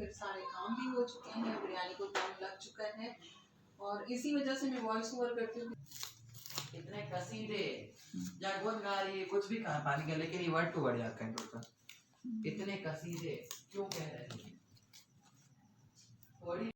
फिर सारे काम भी हो चुके हैं, बिरयानी को दम लग चुका है और इसी वजह से मैं वॉइस ओवर करती हूँ। इतने कसीदे या गुन गा रही है, कुछ भी कहा पानी का, लेकिन ये वर्ड टू वर्ड याद कर लो। इतने कसीदे क्यों कह रहे हैं? थोड़ी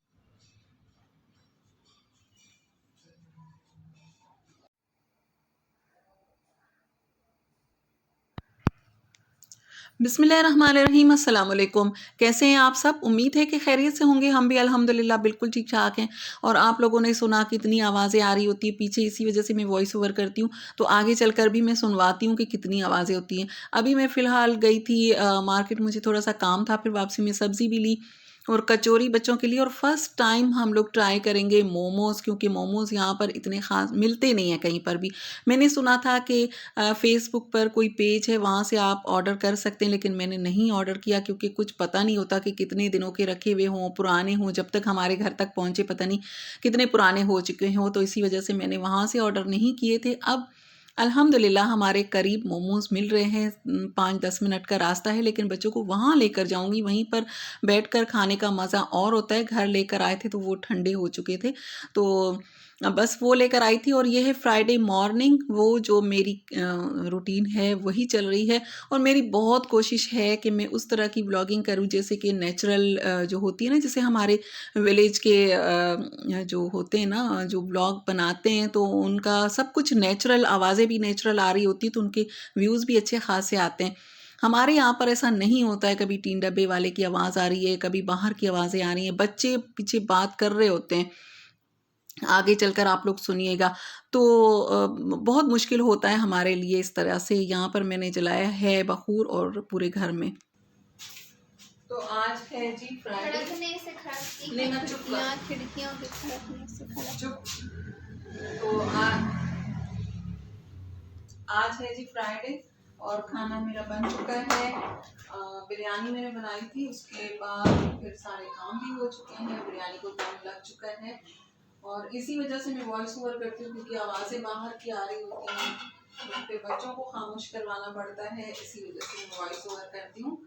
बिस्मिल्लाहिर्रहमानिर्रहीम, अस्सलाम वालेकुम। कैसे हैं आप सब? उम्मीद है कि खैरियत से होंगे। हम भी अल्हम्दुलिल्लाह बिल्कुल ठीक ठाक हैं। और आप लोगों ने सुना कि इतनी आवाज़ें आ रही होती है पीछे, इसी वजह से मैं वॉइस ओवर करती हूँ। तो आगे चलकर भी मैं सुनवाती हूँ कि कितनी आवाज़ें होती हैं। अभी मैं फ़िलहाल गई थी मार्केट, मुझे थोड़ा सा काम था, फिर वापसी में सब्ज़ी भी ली और कचौरी बच्चों के लिए। और फर्स्ट टाइम हम लोग ट्राई करेंगे मोमोज़, क्योंकि मोमोज़ यहाँ पर इतने ख़ास मिलते नहीं हैं कहीं पर भी। मैंने सुना था कि फ़ेसबुक पर कोई पेज है, वहाँ से आप ऑर्डर कर सकते हैं, लेकिन मैंने नहीं ऑर्डर किया क्योंकि कुछ पता नहीं होता कि कितने दिनों के रखे हुए हों, पुराने हों। जब तक हमारे घर तक पहुँचे पता नहीं कितने पुराने हो चुके हों, तो इसी वजह से मैंने वहाँ से ऑर्डर नहीं किए थे। अब अल्हम्दुलिल्लाह हमारे करीब मोमोज़ मिल रहे हैं, 5-10 मिनट का रास्ता है, लेकिन बच्चों को वहाँ लेकर जाऊँगी। वहीं पर बैठकर खाने का मज़ा और होता है। घर लेकर आए थे तो वो ठंडे हो चुके थे, तो बस वो लेकर आई थी। और ये है फ्राइडे मॉर्निंग, वो जो मेरी रूटीन है वही चल रही है। और मेरी बहुत कोशिश है कि मैं उस तरह की व्लॉगिंग करूँ जैसे कि नेचुरल जो होती है ना, जैसे हमारे विलेज के जो होते हैं ना, जो व्लॉग बनाते हैं, तो उनका सब कुछ नेचुरल, आवाज़ें भी नेचुरल आ रही होती है, तो उनके व्यूज़ भी अच्छे खासे आते हैं। हमारे यहाँ पर ऐसा नहीं होता है। कभी टीन डब्बे वाले की आवाज़ आ रही है, कभी बाहर की आवाज़ें आ रही हैं, बच्चे पीछे बात कर रहे होते हैं, आगे चलकर आप लोग सुनिएगा। तो बहुत मुश्किल होता है हमारे लिए इस तरह से। यहाँ पर मैंने जलाया है बखूर और पूरे घर में। तो आज है जी फ्राइडे। खड़कने से खड़कती नहीं हैं ना, चुप खिड़कियाँ, कर, खिड़कियों के खड़कने से खड़क। चुप। तो आज है जी फ्राइडे और खाना मेरा बन चुका है। बिरयानी मैंने बनाई थी, उसके बाद फिर सारे काम भी हो चुके हैं, बिरयानी को दम लग चुका है और इसी वजह से मैं वॉइस ओवर करती हूँ, क्योंकि आवाज़ें बाहर की आ रही होती हैं, तो फिर बच्चों को खामोश करवाना पड़ता है, इसी वजह से मैं वॉइस ओवर करती हूँ।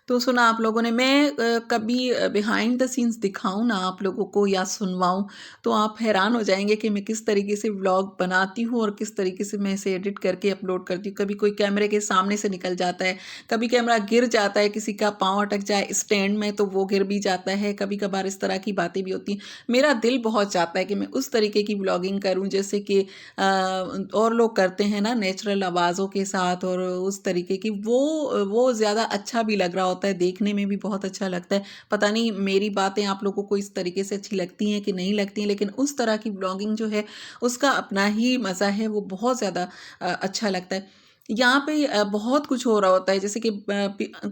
तो सुना आप लोगों ने। मैं कभी बिहाइंड द सीन्स दिखाऊं ना आप लोगों को या सुनवाऊं, तो आप हैरान हो जाएंगे कि मैं किस तरीके से व्लॉग बनाती हूं और किस तरीके से मैं इसे एडिट करके अपलोड करती हूँ। कभी कोई कैमरे के सामने से निकल जाता है, कभी कैमरा गिर जाता है, किसी का पाँव अटक जाए स्टैंड में तो वो गिर भी जाता है, कभी कभार इस तरह की बातें भी होती हैं। मेरा दिल बहुत चाहता है कि मैं उस तरीके की व्लॉगिंग करूँ जैसे कि और लोग करते हैं ना, नेचुरल आवाज़ों के साथ, और उस तरीके की वो ज़्यादा अच्छा भी लग रहा होता है, देखने में भी बहुत अच्छा लगता है। पता नहीं मेरी बातें आप लोगों को इस तरीके से अच्छी लगती हैं कि नहीं लगती हैं, लेकिन उस तरह की व्लॉगिंग जो है उसका अपना ही मज़ा है, वो बहुत ज़्यादा अच्छा लगता है। यहाँ पे बहुत कुछ हो रहा होता है, जैसे कि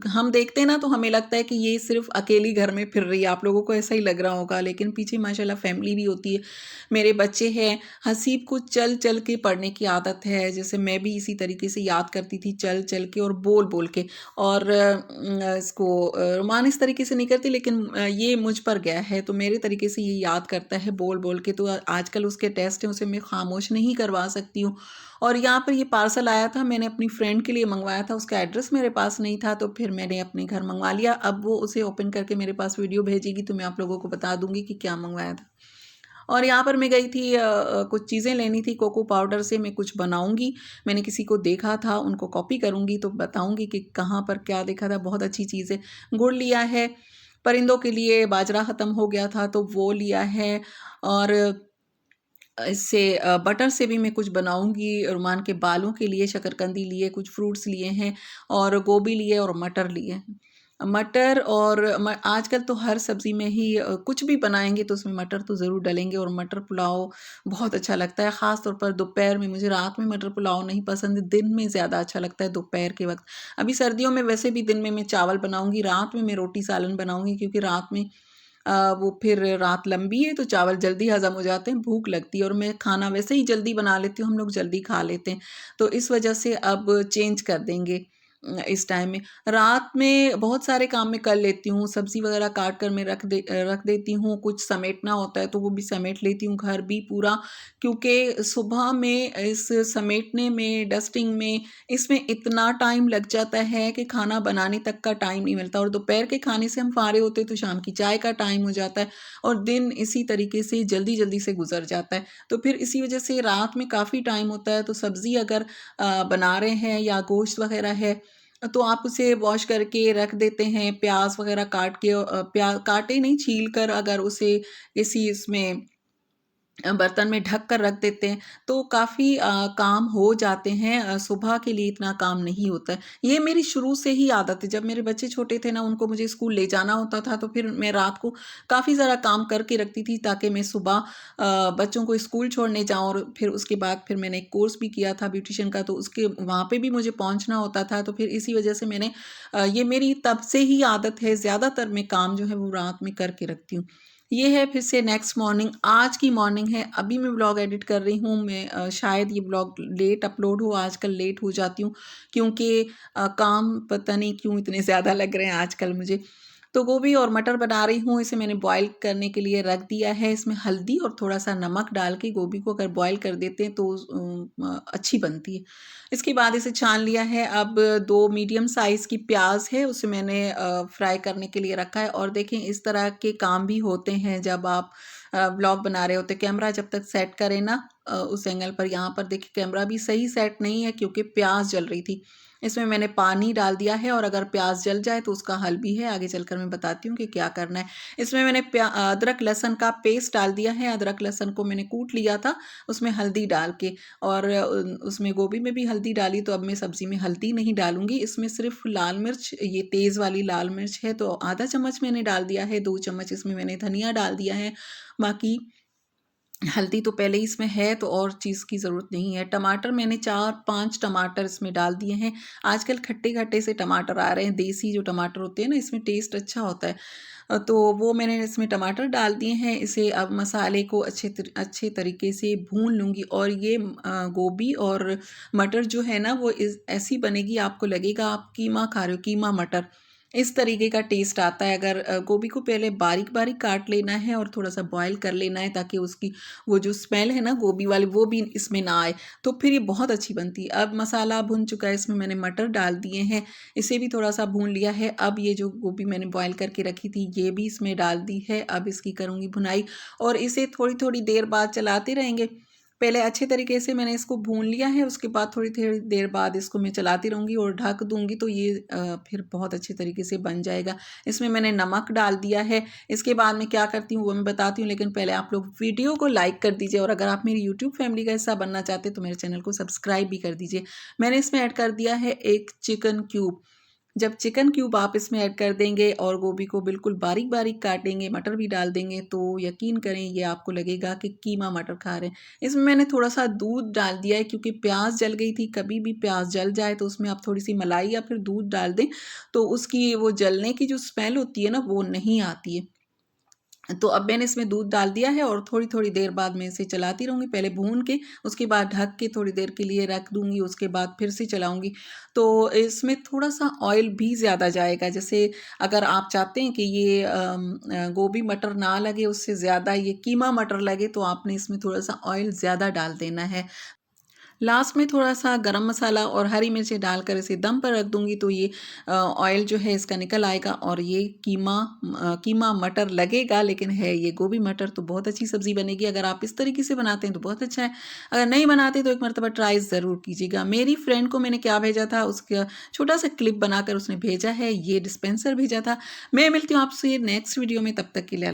हम देखते हैं ना तो हमें लगता है कि ये सिर्फ अकेली घर में फिर रही है, आप लोगों को ऐसा ही लग रहा होगा, लेकिन पीछे माशाल्लाह फैमिली भी होती है, मेरे बच्चे हैं। हसीब को चल चल के पढ़ने की आदत है, जैसे मैं भी इसी तरीके से याद करती थी, चल चल के और बोल बोल के। और इसको रुमान इस तरीके से नहीं करती, लेकिन ये मुझ पर गया है, तो मेरे तरीके से ये याद करता है बोल बोल के। तो आजकल उसके टेस्ट हैं, उसे मैं खामोश नहीं करवा सकती हूँ। और यहाँ पर ये पार्सल आया था, मैंने अपनी फ्रेंड के लिए मंगवाया था, उसका एड्रेस मेरे पास नहीं था, तो फिर मैंने अपने घर मंगवा लिया। अब वो उसे ओपन करके मेरे पास वीडियो भेजेगी, तो मैं आप लोगों को बता दूंगी कि क्या मंगवाया था। और यहाँ पर मैं गई थी कुछ चीज़ें लेनी थी, कोको पाउडर से मैं कुछ बनाऊंगी। मैंने किसी को देखा था, उनको कॉपी करूंगी तो बताऊंगी कि कहाँ पर क्या देखा था। बहुत अच्छी चीज़ है। गुड़ लिया है परिंदों के लिए, बाजरा ख़त्म हो गया था तो वो लिया है। और इससे बटर से भी मैं कुछ बनाऊंगी। रुमान के बालों के लिए शकरकंदी लिए, कुछ फ्रूट्स लिए हैं और गोभी लिए और मटर लिए। मटर और आजकल तो हर सब्ज़ी में ही कुछ भी बनाएंगे तो उसमें मटर तो ज़रूर डालेंगे, और मटर पुलाव बहुत अच्छा लगता है। ख़ास तौर पर दोपहर में, मुझे रात में मटर पुलाव नहीं पसंद, दिन में ज़्यादा अच्छा लगता है, दोपहर के वक्त। अभी सर्दियों में वैसे भी दिन में मैं चावल बनाऊंगी, रात में मैं रोटी सालन बनाऊंगी, क्योंकि रात में वो फिर रात लंबी है तो चावल जल्दी हज़म हो जाते हैं, भूख लगती है, और मैं खाना वैसे ही जल्दी बना लेती हूँ, हम लोग जल्दी खा लेते हैं, तो इस वजह से अब चेंज कर देंगे। इस टाइम में। रात में बहुत सारे काम मैं कर लेती हूँ, सब्ज़ी वगैरह काट कर मैं रख देती हूँ, कुछ समेटना होता है तो वो भी समेट लेती हूँ, घर भी पूरा, क्योंकि सुबह में इस समेटने में, डस्टिंग में, इसमें इतना टाइम लग जाता है कि खाना बनाने तक का टाइम नहीं मिलता, और दोपहर के खाने से हम फारे होते तो शाम की चाय का टाइम हो जाता है और दिन इसी तरीके से जल्दी जल्दी से गुजर जाता है। तो फिर इसी वजह से रात में काफ़ी टाइम होता है, तो सब्ज़ी अगर बना रहे हैं या गोश्त वगैरह है तो आप उसे वॉश करके रख देते हैं, प्याज वगैरह काट के, काटे नहीं, छील कर अगर उसे किसी इसमें बर्तन में ढक कर रख देते हैं तो काफ़ी काम हो जाते हैं। सुबह के लिए इतना काम नहीं होता है। ये मेरी शुरू से ही आदत है, जब मेरे बच्चे छोटे थे ना, उनको मुझे स्कूल ले जाना होता था तो फिर मैं रात को काफ़ी ज़्यादा काम करके रखती थी ताकि मैं सुबह बच्चों को स्कूल छोड़ने जाऊँ, और फिर उसके बाद फिर मैंने एक कोर्स भी किया था ब्यूटिशियन का, तो उसके वहाँ पे भी मुझे पहुँचना होता था, तो फिर इसी वजह से मैंने ये मेरी तब से ही आदत है, ज़्यादातर मैं काम जो है वो रात में करके रखती हूँ। ये है फिर से नेक्स्ट मॉर्निंग, आज की मॉर्निंग है, अभी मैं व्लॉग एडिट कर रही हूँ। मैं शायद ये व्लॉग लेट अपलोड हो, आजकल लेट हो जाती हूँ क्योंकि काम पता नहीं क्यों इतने ज़्यादा लग रहे हैं आजकल मुझे। तो गोभी और मटर बना रही हूँ, इसे मैंने बॉईल करने के लिए रख दिया है। इसमें हल्दी और थोड़ा सा नमक डाल के गोभी को अगर बॉईल कर देते हैं तो अच्छी बनती है। इसके बाद इसे छान लिया है। अब 2 मीडियम साइज़ की प्याज है, उसे मैंने फ्राई करने के लिए रखा है। और देखें, इस तरह के काम भी होते हैं जब आप व्लॉग बना रहे होते। कैमरा जब तक सेट करें ना उस एंगल पर, यहाँ पर देखिए कैमरा भी सही सेट नहीं है क्योंकि प्याज जल रही थी। इसमें मैंने पानी डाल दिया है, और अगर प्याज जल जाए तो उसका हल भी है, आगे चलकर मैं बताती हूँ कि क्या करना है। इसमें मैंने अदरक लहसुन का पेस्ट डाल दिया है। अदरक लहसुन को मैंने कूट लिया था उसमें हल्दी डाल के, और उसमें गोभी में भी हल्दी डाली, तो अब मैं सब्ज़ी में हल्दी नहीं डालूँगी। इसमें सिर्फ लाल मिर्च, ये तेज़ वाली लाल मिर्च है तो आधा चम्मच मैंने डाल दिया है, 2 चम्मच इसमें मैंने धनिया डाल दिया है। बाकी हल्दी तो पहले ही इसमें है तो और चीज़ की ज़रूरत नहीं है। टमाटर मैंने 4-5 टमाटर इसमें डाल दिए हैं। आजकल खट्टे-खट्टे से टमाटर आ रहे हैं, देसी जो टमाटर होते हैं ना, इसमें टेस्ट अच्छा होता है। तो वो मैंने इसमें टमाटर डाल दिए हैं। इसे अब मसाले को अच्छे तरीके से भून लूँगी, और ये गोभी और मटर जो है ना वो ऐसी बनेगी, आपको लगेगा आप कीमा खा रहे हो, कीमा मटर। इस तरीके का टेस्ट आता है। अगर गोभी को पहले बारीक-बारीक काट लेना है और थोड़ा-सा बॉयल कर लेना है ताकि उसकी वो जो स्मेल है ना गोभी वाली वो भी इसमें ना आए, तो फिर ये बहुत अच्छी बनती है। अब मसाला भुन चुका है, इसमें मैंने मटर डाल दिए हैं, इसे भी थोड़ा-सा भून लिया है। अब ये जो गोभी मैंने बॉयल करके रखी थी ये भी इसमें डाल दी है। अब इसकी करूँगी भुनाई, और इसे थोड़ी-थोड़ी देर बाद चलाते रहेंगे। पहले अच्छे तरीके से मैंने इसको भून लिया है, उसके बाद थोड़ी-थोड़ी देर बाद इसको मैं चलाती रहूँगी और ढक दूँगी, तो ये फिर बहुत अच्छे तरीके से बन जाएगा। इसमें मैंने नमक डाल दिया है। इसके बाद मैं क्या करती हूँ वो मैं बताती हूँ, लेकिन पहले आप लोग वीडियो को लाइक कर दीजिए, और अगर आप मेरी यूट्यूब फैमिली का हिस्सा बनना चाहते हैं तो मेरे चैनल को सब्सक्राइब भी कर दीजिए। मैंने इसमें ऐड कर दिया है 1 चिकन क्यूब। जब चिकन क्यूब आप इसमें ऐड कर देंगे और गोभी को बिल्कुल बारीक-बारीक काटेंगे, मटर भी डाल देंगे, तो यकीन करें ये आपको लगेगा कि कीमा मटर खा रहे हैं। इसमें मैंने थोड़ा-सा दूध डाल दिया है क्योंकि प्याज़ जल गई थी। कभी भी प्याज़ जल जाए तो उसमें आप थोड़ी-सी मलाई या फिर दूध डाल दें, तो उसकी वो जलने की जो स्मेल होती है ना वो नहीं आती है। तो अब मैंने इसमें दूध डाल दिया है और थोड़ी-थोड़ी देर बाद मैं इसे चलाती रहूँगी, पहले भून के, उसके बाद ढक के थोड़ी देर के लिए रख दूँगी, उसके बाद फिर से चलाऊँगी। तो इसमें थोड़ा-सा ऑयल भी ज़्यादा जाएगा, जैसे अगर आप चाहते हैं कि ये गोभी मटर ना लगे, उससे ज़्यादा ये कीमा मटर लगे, तो आपने इसमें थोड़ा-सा ऑयल ज़्यादा डाल देना है। लास्ट में थोड़ा-सा गरम मसाला और हरी मिर्चें डालकर इसे दम पर रख दूँगी, तो ये ऑयल जो है इसका निकल आएगा और ये कीमा मटर लगेगा, लेकिन है ये गोभी मटर, तो बहुत अच्छी सब्ज़ी बनेगी। अगर आप इस तरीके से बनाते हैं तो बहुत अच्छा है, अगर नहीं बनाते तो एक मर्तबा ट्राई ज़रूर कीजिएगा। मेरी फ्रेंड को मैंने क्या भेजा था, उसका छोटा-सा क्लिप बनाकर उसने भेजा है, ये डिस्पेंसर भेजा था। मैं मिलती हूँ आपसे नेक्स्ट वीडियो में, तब तक के लिए